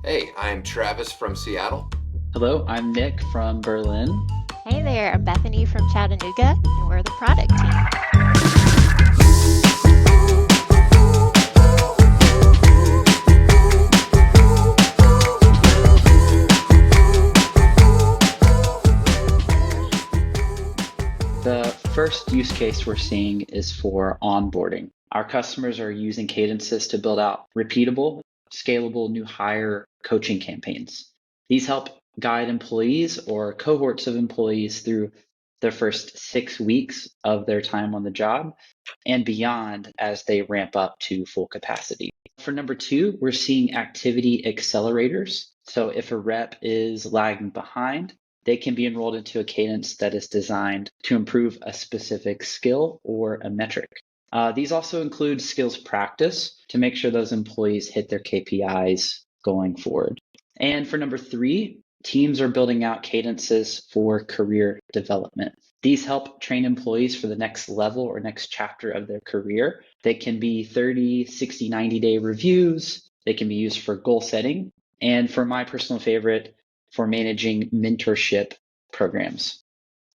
Hey, I'm Travis from Seattle. Hello, I'm Nick from Berlin. Hey there, I'm Bethany from Chattanooga, and we're the product team. The first use case we're seeing is for onboarding. Our customers are using Cadences to build out repeatable, scalable new hire coaching campaigns. These help guide employees or cohorts of employees through the first 6 weeks of their time on the job and beyond as they ramp up to full capacity. For number two, we're seeing activity accelerators. So if a rep is lagging behind, they can be enrolled into a cadence that is designed to improve a specific skill or a metric. These also include skills practice to make sure those employees hit their KPIs going forward. And for number three, teams are building out cadences for career development. These help train employees for the next level or next chapter of their career. They can be 30, 60, 90-day reviews. They can be used for goal setting. And for my personal favorite, for managing mentorship programs.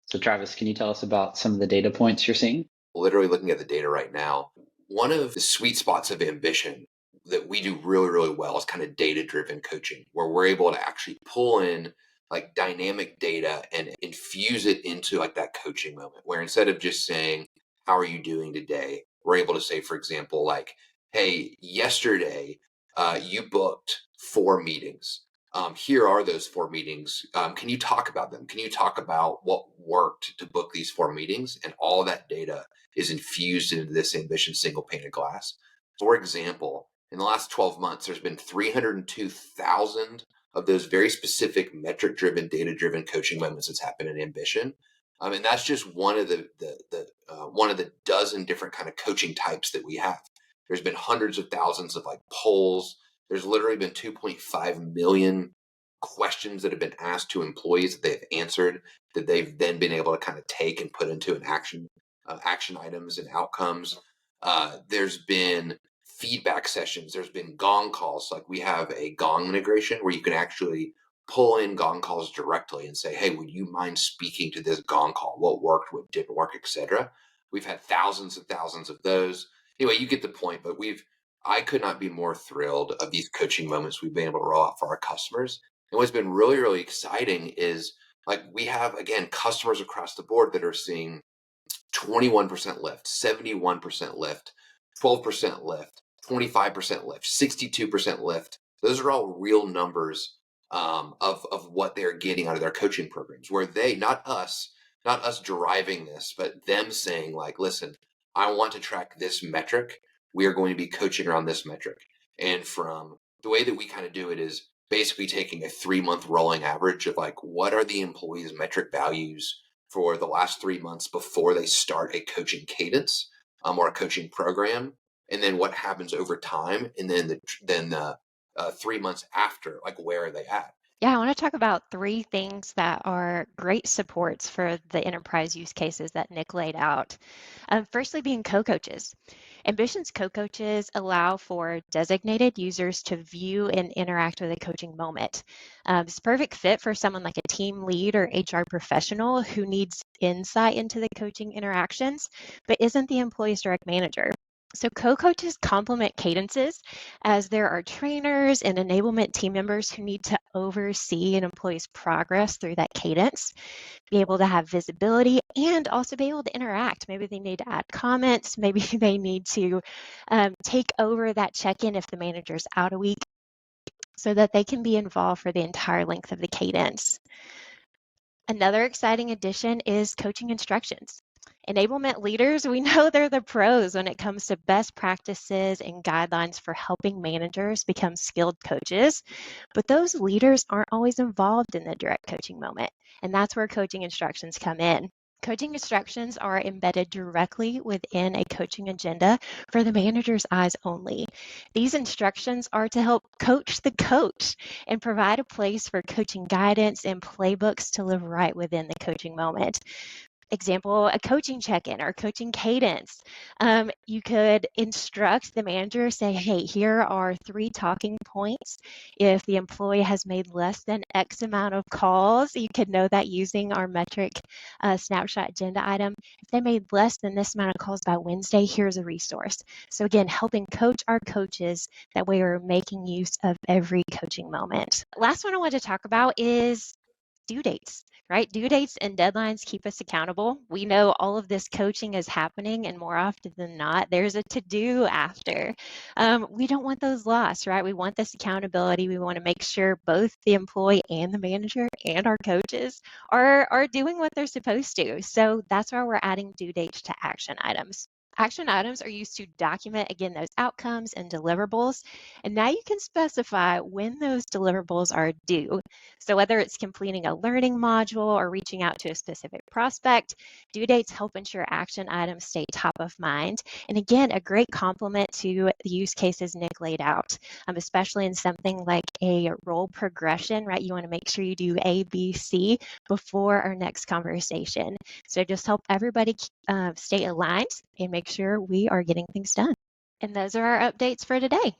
So Travis, can you tell us about some of the data points you're seeing? Literally looking at the data right now. One of the sweet spots of Ambition that we do really, really well is kind of data-driven coaching, where we're able to actually pull in like dynamic data and infuse it into like that coaching moment, where instead of just saying, how are you doing today? We're able to say, for example, like, hey, yesterday you booked 4 meetings. Here are those 4 meetings. Can you talk about them? Can you talk about what worked to book these 4 meetings? And all that data is infused into this Ambition single pane of glass. For example, in the last 12 months, there's been 302,000 of those very specific metric driven, data driven coaching moments that's happened in Ambition. And that's just one of the dozen different kind of coaching types that we have. There's been hundreds of thousands of like polls. There's literally been 2.5 million questions that have been asked to employees that they've answered, that they've then been able to kind of take and put into an action items and outcomes. There's been feedback sessions. There's been gong calls. Like we have a gong integration where you can actually pull in gong calls directly and say, hey, would you mind speaking to this gong call? What worked, what didn't work, etc. We've had thousands and thousands of those. Anyway, you get the point, but I could not be more thrilled of these coaching moments we've been able to roll out for our customers. And what's been really, really exciting is like we have, again, customers across the board that are seeing 21% lift, 71% lift, 12% lift, 25% lift, 62% lift. Those are all real numbers of what they're getting out of their coaching programs, where they, not us deriving this, but them saying like, listen, I want to track this metric. We are going to be coaching around this metric. And from the way that we kind of do it is basically taking a 3-month rolling average of like, what are the employees' metric values for the last 3 months before they start a coaching cadence or a coaching program, and then what happens over time, and then the 3 months after, like where are they at? Yeah, I want to talk about three things that are great supports for the enterprise use cases that Nick laid out. Firstly, being co-coaches. Ambition's co-coaches allow for designated users to view and interact with a coaching moment. It's a perfect fit for someone like a team lead or HR professional who needs insight into the coaching interactions, but isn't the employee's direct manager. So co-coaches complement cadences as there are trainers and enablement team members who need to oversee an employee's progress through that cadence, be able to have visibility and also be able to interact. Maybe they need to add comments, maybe they need to take over that check-in if the manager's out a week so that they can be involved for the entire length of the cadence. Another exciting addition is coaching instructions. Enablement leaders, we know they're the pros when it comes to best practices and guidelines for helping managers become skilled coaches, but those leaders aren't always involved in the direct coaching moment, and that's where coaching instructions come in. Coaching instructions are embedded directly within a coaching agenda for the manager's eyes only. These instructions are to help coach the coach and provide a place for coaching guidance and playbooks to live right within the coaching moment. example, a coaching check-in or coaching cadence. You could instruct the manager, say, hey, here are 3 talking points. If the employee has made less than X amount of calls, you could know that using our metric snapshot agenda item. If they made less than this amount of calls by Wednesday, here's a resource. So again, helping coach our coaches, that way we're making use of every coaching moment. Last one I want to talk about is due dates, right? Due dates and deadlines keep us accountable. We know all of this coaching is happening, and more often than not, there's a to-do after. We don't want those lost, right? We want this accountability. We want to make sure both the employee and the manager and our coaches are doing what they're supposed to. So that's why we're adding due dates to action items. Action items are used to document, again, those outcomes and deliverables. And now you can specify when those deliverables are due. So whether it's completing a learning module or reaching out to a specific prospect, due dates help ensure action items stay top of mind. And again, a great complement to the use cases Nick laid out, especially in something like a role progression, right? You want to make sure you do A, B, C before our next conversation. So just help everybody stay aligned and make sure we are getting things done. And those are our updates for today.